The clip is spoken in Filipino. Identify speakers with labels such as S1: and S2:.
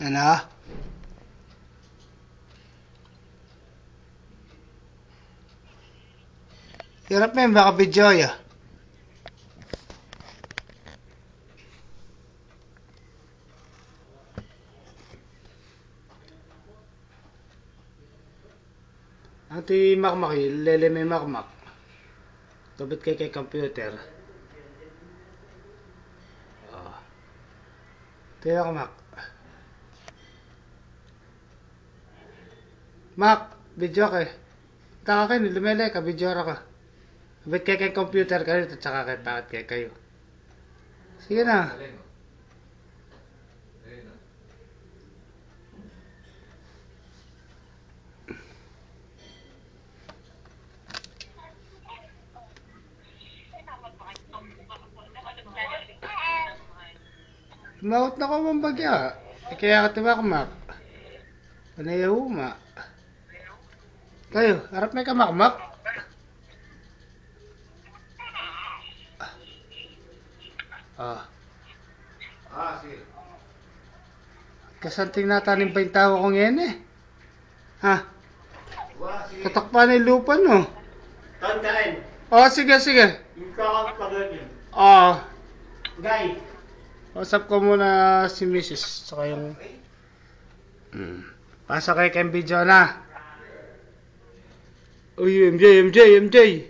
S1: Ano? Hirap mo yun, baka video ya. Ati makmak yun, lele may makmak. Kabit kay computer. Oh. Ito yung mak. Mak, video ka eh. Taka kayo, lumele ka, video ka. Kabit kay computer ka rin, at saka kay bakit kay kayo. Sige na. Maut na ko mong bagya. Kaya ka timakmak. Panayahuma. Kayo, harap may kamakmak. Ah.
S2: Sige.
S1: Kasanting natanim pa yung tao kong yan eh. Ha?
S2: Sige.
S1: Tatakpan yung lupa no.
S2: Tantayin.
S1: Oh, sige, sige.
S2: Yung kakapagod yun.
S1: Oh.
S2: Guy.
S1: Usap ko muna si Mrs. Saka yung... Pasa kay video na. Uy, MJ.